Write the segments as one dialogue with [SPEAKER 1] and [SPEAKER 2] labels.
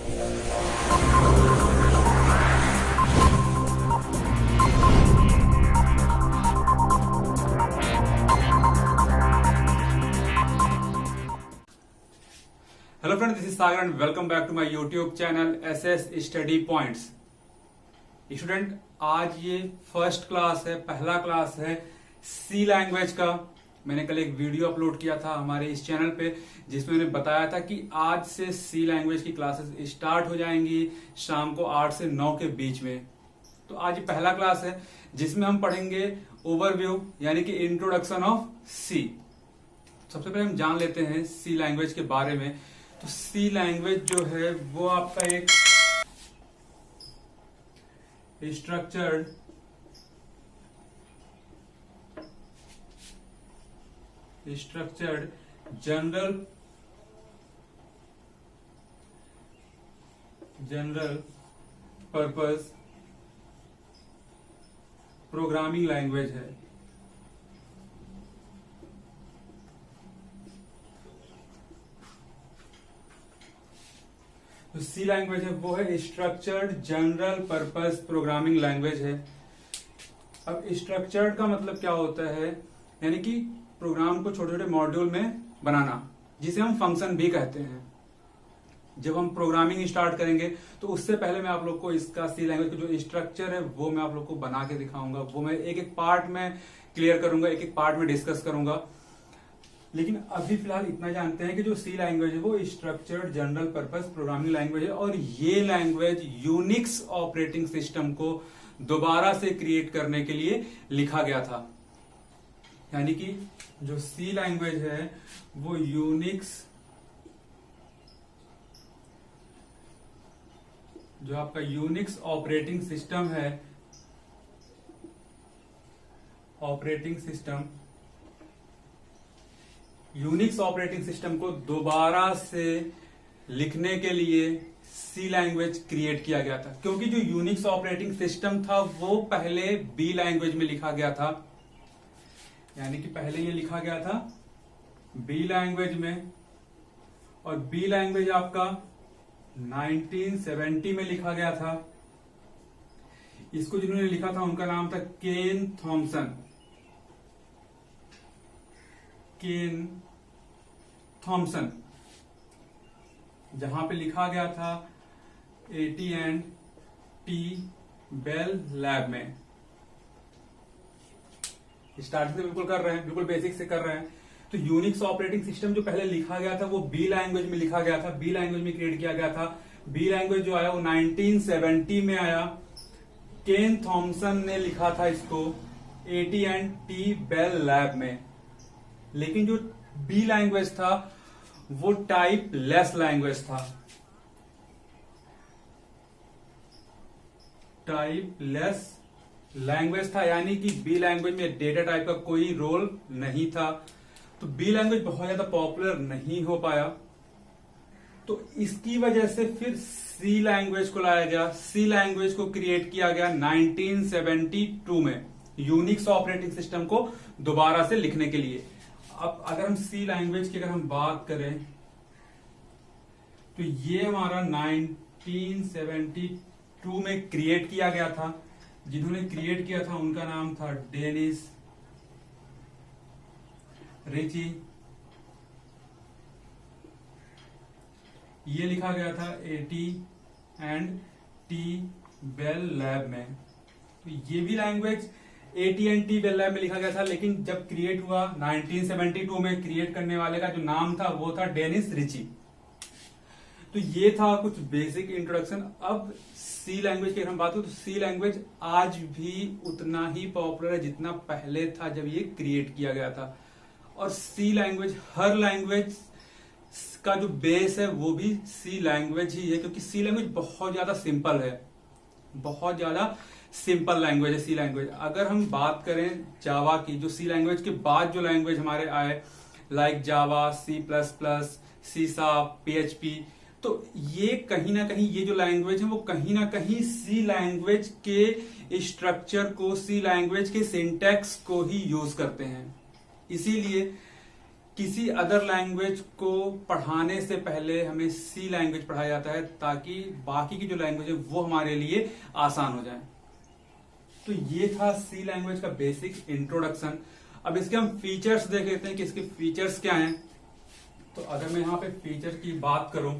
[SPEAKER 1] Hello friend, this is Sagar and welcome back to my YouTube channel SS study points. Student, आज ये first class है, पहला class है सी language का। मैंने कल एक वीडियो अपलोड किया था हमारे इस चैनल पे जिसमें मैंने बताया था कि आज से सी लैंग्वेज की क्लासेस स्टार्ट हो जाएंगी शाम को 8 से 9 के बीच में। तो आज ये पहला क्लास है जिसमें हम पढ़ेंगे ओवरव्यू यानी कि इंट्रोडक्शन ऑफ सी। सबसे पहले हम जान लेते हैं सी लैंग्वेज के बारे में। तो सी लैंग्वेज जो है वो आपका एक structured general purpose programming language है। तो सी लैंग्वेज है वो है structured general purpose programming language है। अब स्ट्रक्चर्ड का मतलब क्या होता है, यानी कि प्रोग्राम को छोटे छोटे मॉड्यूल में बनाना, जिसे हम फंक्शन भी कहते हैं। जब हम प्रोग्रामिंग स्टार्ट करेंगे तो उससे पहले मैं आप लोग को इसका सी लैंग्वेज का जो स्ट्रक्चर है वो मैं आप लोग को बना के दिखाऊंगा। वो मैं एक एक पार्ट में क्लियर करूंगा, एक एक पार्ट में डिस्कस करूंगा। लेकिन अभी फिलहाल इतना जानते हैं कि जो सी लैंग्वेज है वो structured general purpose programming language है और ये लैंग्वेज यूनिक्स ऑपरेटिंग सिस्टम को दोबारा से क्रिएट करने के लिए लिखा गया था। यानी कि जो सी लैंग्वेज है वो यूनिक्स, जो आपका यूनिक्स ऑपरेटिंग सिस्टम है, यूनिक्स ऑपरेटिंग सिस्टम को दोबारा से लिखने के लिए सी लैंग्वेज क्रिएट किया गया था। क्योंकि जो यूनिक्स ऑपरेटिंग सिस्टम था वो पहले बी लैंग्वेज में लिखा गया था, यानी कि पहले ये लिखा गया था बी लैंग्वेज में, और बी लैंग्वेज आपका 1970 में लिखा गया था। इसको जिन्होंने लिखा था उनका नाम था केन थॉमसन, जहां पे लिखा गया था AT&T बेल लैब में। स्टार्टिंग से बिल्कुल कर रहे हैं, बिल्कुल बेसिक से कर रहे हैं। तो यूनिक्स ऑपरेटिंग सिस्टम जो पहले लिखा गया था वो बी लैंग्वेज में लिखा गया था, बी लैंग्वेज में क्रिएट किया गया था। बी लैंग्वेज जो आया वो 1970 में आया। केन थॉमसन ने लिखा था इसको AT&T बेल लैब में। लेकिन जो बी लैंग्वेज था वो टाइप लेस लैंग्वेज था, यानी कि बी लैंग्वेज में डेटा टाइप का कोई रोल नहीं था। तो बी लैंग्वेज बहुत ज्यादा पॉपुलर नहीं हो पाया। तो इसकी वजह से फिर सी लैंग्वेज को लाया गया, सी लैंग्वेज को क्रिएट किया गया 1972 में यूनिक्स ऑपरेटिंग सिस्टम को दोबारा से लिखने के लिए। अब अगर हम सी लैंग्वेज की अगर हम बात करें तो ये हमारा 1972 में क्रिएट किया गया था। जिन्होंने क्रिएट किया था उनका नाम था डेनिस रिची। ये लिखा गया था AT&T बेल लैब में। तो ये भी लैंग्वेज AT&T बेल लैब में लिखा गया था, लेकिन जब क्रिएट हुआ 1972 में, क्रिएट करने वाले का जो नाम था वो था डेनिस रिची। तो ये था कुछ बेसिक इंट्रोडक्शन। अब सी लैंग्वेज की अगर हम बात करें तो सी लैंग्वेज आज भी उतना ही पॉपुलर है जितना पहले था जब ये क्रिएट किया गया था। और सी लैंग्वेज, हर लैंग्वेज का जो बेस है वो भी सी लैंग्वेज ही है, क्योंकि सी लैंग्वेज बहुत ज्यादा सिंपल है, बहुत ज्यादा सिंपल लैंग्वेज है सी लैंग्वेज। अगर हम बात करें जावा की, जो सी लैंग्वेज के बाद जो लैंग्वेज हमारे आए like Java, C++, C#, PHP, तो ये कहीं ना कहीं ये जो लैंग्वेज है वो कहीं ना कहीं सी लैंग्वेज के स्ट्रक्चर को, सी लैंग्वेज के सिंटैक्स को ही यूज करते हैं। इसीलिए किसी अदर लैंग्वेज को पढ़ाने से पहले हमें सी लैंग्वेज पढ़ाया जाता है ताकि बाकी की जो लैंग्वेज है वो हमारे लिए आसान हो जाए। तो ये था सी लैंग्वेज का बेसिक इंट्रोडक्शन। अब इसके हम फीचर्स देख लेते हैं कि इसके फीचर्स क्या हैं। तो अगर मैं यहां पे फीचर की बात करूं,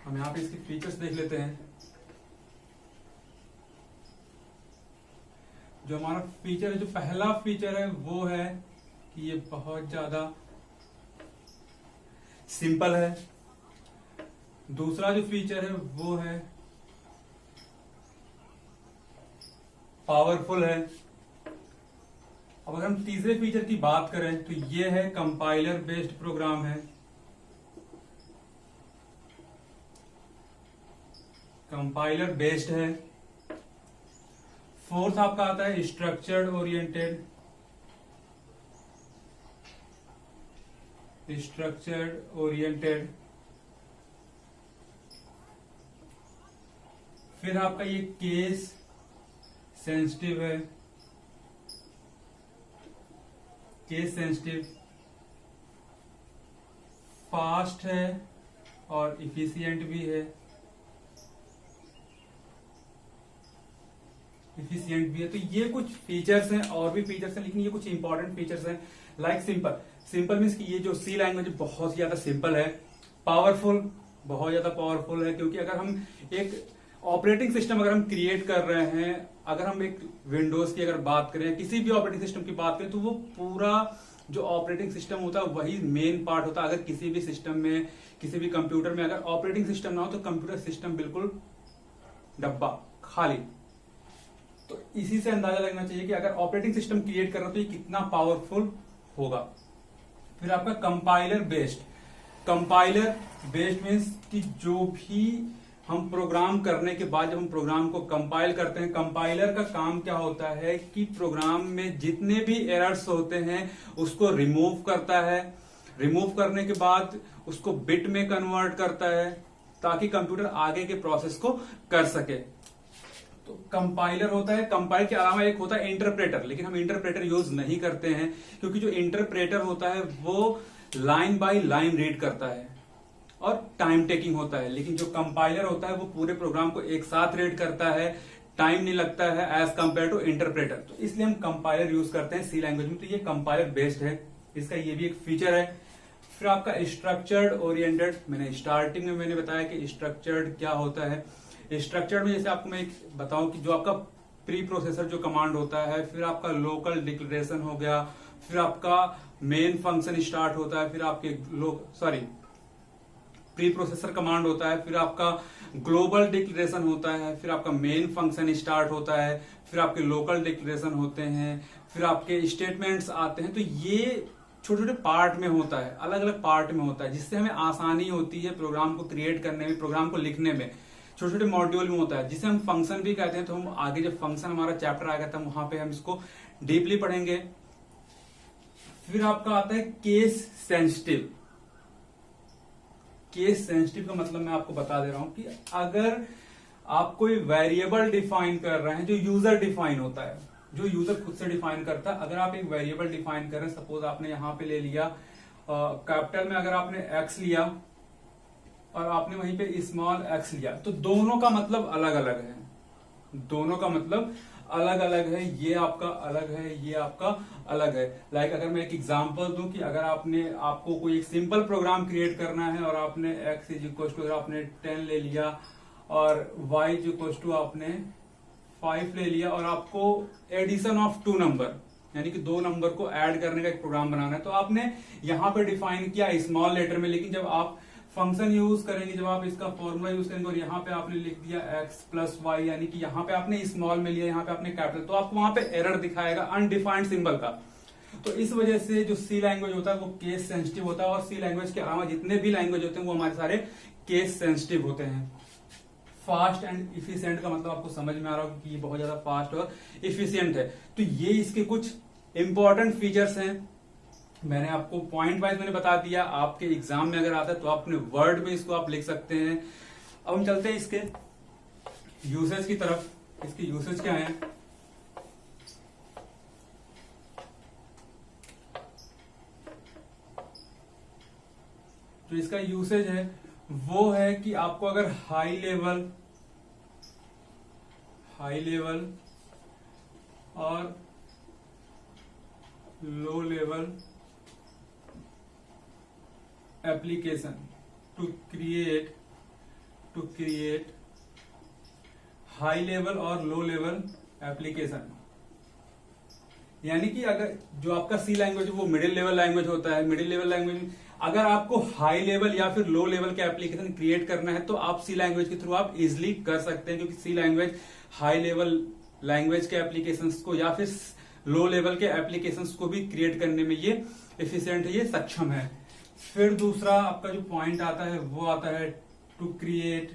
[SPEAKER 1] हम यहां पे इसके फीचर्स देख लेते हैं। जो हमारा फीचर है, जो पहला फीचर है वो है कि ये बहुत ज्यादा सिंपल है। दूसरा जो फीचर है वो है पावरफुल है। अब अगर हम तीसरे फीचर की बात करें तो ये है कंपाइलर बेस्ड प्रोग्राम है। कंपाइलर बेस्ड है। फोर्थ आपका आता है स्ट्रक्चर्ड ओरिएंटेड। Structured oriented. फिर आपका ये केस सेंसिटिव है। केस सेंसिटिव, फास्ट है और इफिशिएंट भी है। इफिशिएंट भी है। तो ये कुछ फीचर्स हैं, और भी फीचर्स हैं, लेकिन ये कुछ इंपॉर्टेंट फीचर्स हैं। Like simple. सिंपल मीन्स कि ये जो सी लैंग्वेज बहुत ज्यादा सिंपल है। पावरफुल, बहुत ज्यादा पावरफुल है, क्योंकि अगर हम एक ऑपरेटिंग सिस्टम अगर हम क्रिएट कर रहे हैं, अगर हम एक विंडोज की अगर बात करें, किसी भी ऑपरेटिंग सिस्टम की बात करें, तो वो पूरा जो ऑपरेटिंग सिस्टम होता है वही मेन पार्ट होता है। अगर किसी भी सिस्टम में, किसी भी कंप्यूटर में अगर ऑपरेटिंग सिस्टम ना हो तो कंप्यूटर सिस्टम बिल्कुल डब्बा, खाली। तो इसी से अंदाजा लगना चाहिए कि अगर ऑपरेटिंग सिस्टम क्रिएट कर रहा हो तो ये कितना पावरफुल होगा। फिर आपका compiler based. Compiler based means कि जो भी हम प्रोग्राम करने के बाद जब हम प्रोग्राम को कंपाइल करते हैं, कंपाइलर का काम क्या होता है कि प्रोग्राम में जितने भी एरर्स होते हैं उसको रिमूव करता है। रिमूव करने के बाद उसको बिट में कन्वर्ट करता है ताकि कंप्यूटर आगे के प्रोसेस को कर सके। तो कंपाइलर होता है। कंपाइल के अलावा एक होता है इंटरप्रेटर, लेकिन हम इंटरप्रेटर यूज नहीं करते हैं क्योंकि जो इंटरप्रेटर होता है वो लाइन बाय लाइन रीड करता है और टाइम टेकिंग होता है, लेकिन जो कंपाइलर होता है वो पूरे प्रोग्राम को एक साथ रीड करता है, टाइम नहीं लगता है एज कंपेयर टू इंटरप्रेटर। तो इसलिए हम कंपाइलर यूज करते हैं सी लैंग्वेज में। तो ये कंपाइलर बेस्ड है, इसका ये भी एक फीचर है। फिर आपका स्ट्रक्चर्ड ओरिएंटेड। मैंने स्टार्टिंग में मैंने बताया कि स्ट्रक्चर्ड क्या होता है। स्ट्रक्चर्ड में जैसे आपको मैं एक बताऊं कि जो आपका प्री प्रोसेसर जो कमांड होता है, फिर आपका लोकल डिक्लेरेशन हो गया, फिर आपका मेन फंक्शन स्टार्ट होता है, फिर आपके प्री प्रोसेसर कमांड होता है, फिर आपका ग्लोबल डिक्लेरेशन होता है, फिर आपका मेन फंक्शन स्टार्ट होता है, फिर आपके लोकल डिक्लेरेशन होते हैं, फिर आपके स्टेटमेंट्स आते हैं। तो ये छोटे छोटे पार्ट में होता है, अलग अलग पार्ट में होता है, जिससे हमें आसानी होती है प्रोग्राम को क्रिएट करने में, प्रोग्राम को लिखने में। छोटे छोटे मॉड्यूल में होता है जिसे हम फंक्शन भी कहते हैं। तो हम आगे जब फंक्शन हमारा चैप्टर आएगा तब वहां पे हम इसको डीपली पढ़ेंगे। फिर आपका आता है केस सेंसिटिव। केस सेंसिटिव का मतलब मैं आपको बता दे रहा हूं कि अगर आप कोई वेरिएबल डिफाइन कर रहे हैं जो यूजर डिफाइन होता है, जो यूजर खुद से डिफाइन करता है। अगर आप एक वेरिएबल डिफाइन कर रहे हैं, सपोज आपने यहां पे ले लिया कैपिटल में अगर आपने एक्स लिया और आपने वहीं पे स्मॉल एक्स लिया, तो दोनों का मतलब अलग अलग है। दोनों का मतलब अलग अलग है। ये आपका अलग है, ये आपका अलग है। लाइक अगर मैं एक एग्जांपल दूं कि अगर आपको कोई एक सिंपल प्रोग्राम क्रिएट करना है और आपने x इज इक्वल टू अगर आपने 10 ले लिया और y इज इक्वल टू आपने 5 ले लिया और आपको एडिशन ऑफ 2 नंबर यानी कि 2 नंबर को ऐड करने का एक प्रोग्राम बनाना है, तो आपने यहां पे डिफाइन किया स्मॉल लेटर में। लेकिन जब आप फंक्शन यूज करेंगे, जब आप इसका फॉर्मूला यूज करेंगे और यहाँ पे आपने लिख दिया x प्लस वाई, यानी कि यहाँ पे आपने स्मॉल में लिया, यहाँ पे आपने कैपिटल, तो आपको वहां पे एरर दिखाएगा अनडिफाइंड सिंबल का। तो इस वजह से जो सी लैंग्वेज होता है वो केस सेंसिटिव होता है, और सी लैंग्वेज के अलावा जितने भी लैंग्वेज होते हैं वो हमारे सारे केस सेंसिटिव होते हैं। फास्ट एंड इफिशिएंट का मतलब आपको समझ में आ रहा होगा कि ये बहुत ज्यादा फास्ट और इफिशिएंट है। तो ये इसके कुछ इंपॉर्टेंट फीचर्स हैं। मैंने आपको पॉइंट वाइज मैंने बता दिया। आपके एग्जाम में अगर आता है तो आप अपने वर्ड में इसको आप लिख सकते हैं। अब हम चलते हैं इसके यूसेज की तरफ। इसके यूसेज क्या है? जो इसका यूसेज है वो है कि आपको अगर हाई लेवल और low level application to create high level और लो लेवल एप्लीकेशन, यानी कि अगर जो आपका सी लैंग्वेज वो मिडिल लेवल लैंग्वेज होता है, मिडिल लेवल लैंग्वेज अगर आपको हाई लेवल या फिर लो लेवल के एप्लीकेशन क्रिएट करना है तो आप सी लैंग्वेज के थ्रू आप इजिली कर सकते हैं, क्योंकि सी लैंग्वेज हाई लेवल लैंग्वेज के एप्लीकेशंस को या फिर लो लेवल के एप्लीकेशंस को भी क्रिएट करने में ये एफिशिएंट है, ये सक्षम है। फिर दूसरा आपका जो पॉइंट आता है वो आता है to create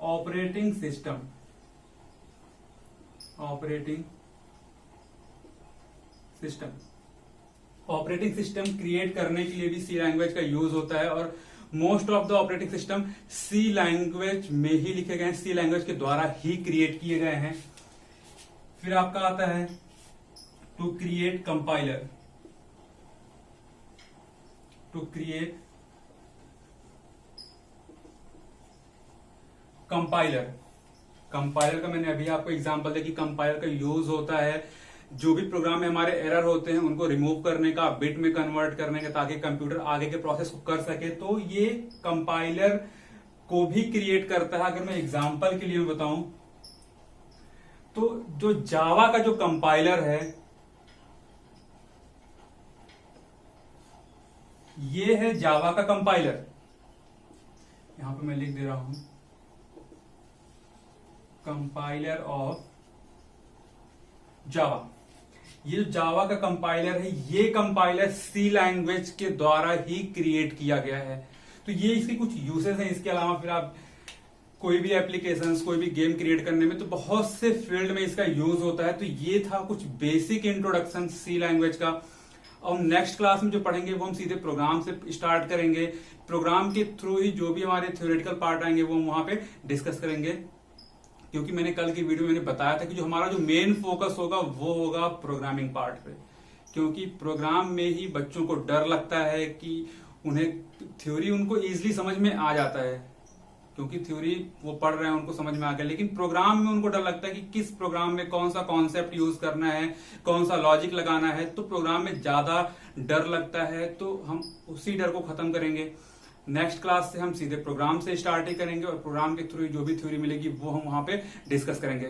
[SPEAKER 1] operating system create करने के लिए भी सी लैंग्वेज का यूज होता है, और most of the operating system C language में ही लिखे गए हैं, सी लैंग्वेज के द्वारा ही क्रिएट किए गए हैं। फिर आपका आता है टू क्रिएट कंपाइलर कंपाइलर का मैंने अभी आपको एग्जांपल दिया कि कंपाइलर का यूज होता है जो भी प्रोग्राम में हमारे एरर होते हैं उनको रिमूव करने का, बिट में कन्वर्ट करने का, ताकि कंप्यूटर आगे के प्रोसेस को कर सके। तो ये कंपाइलर को भी क्रिएट करता है। अगर मैं एग्जांपल के लिए बताऊं तो जो जावा का जो कंपाइलर है ये है जावा का कंपाइलर, यहां पे मैं लिख दे रहा हूं कंपाइलर ऑफ जावा। ये जो जावा का कंपाइलर है ये कंपाइलर सी लैंग्वेज के द्वारा ही क्रिएट किया गया है। तो ये इसके कुछ यूसेस हैं। इसके अलावा फिर आप कोई भी एप्लीकेशंस, कोई भी गेम क्रिएट करने में तो बहुत से फील्ड में इसका यूज होता है। तो ये था कुछ बेसिक इंट्रोडक्शन सी लैंग्वेज का। और नेक्स्ट क्लास में जो पढ़ेंगे वो हम सीधे प्रोग्राम से स्टार्ट करेंगे। प्रोग्राम के थ्रू ही जो भी हमारे थ्योरेटिकल पार्ट आएंगे वो हम वहां पे डिस्कस करेंगे, क्योंकि मैंने कल की वीडियो में बताया था कि जो हमारा जो मेन फोकस होगा वो होगा प्रोग्रामिंग पार्ट पे, क्योंकि प्रोग्राम में ही बच्चों को डर लगता है कि उन्हें थ्योरी उनको इजीली समझ में आ जाता है, क्योंकि थ्योरी वो पढ़ रहे हैं उनको समझ में आ गया, लेकिन प्रोग्राम में उनको डर लगता है कि किस प्रोग्राम में कौन सा कॉन्सेप्ट यूज करना है, कौन सा लॉजिक लगाना है। तो प्रोग्राम में ज्यादा डर लगता है, तो हम उसी डर को खत्म करेंगे। नेक्स्ट क्लास से हम सीधे प्रोग्राम से स्टार्ट ही करेंगे और प्रोग्राम के थ्रू जो भी थ्योरी मिलेगी वो हम वहां पे डिस्कस करेंगे।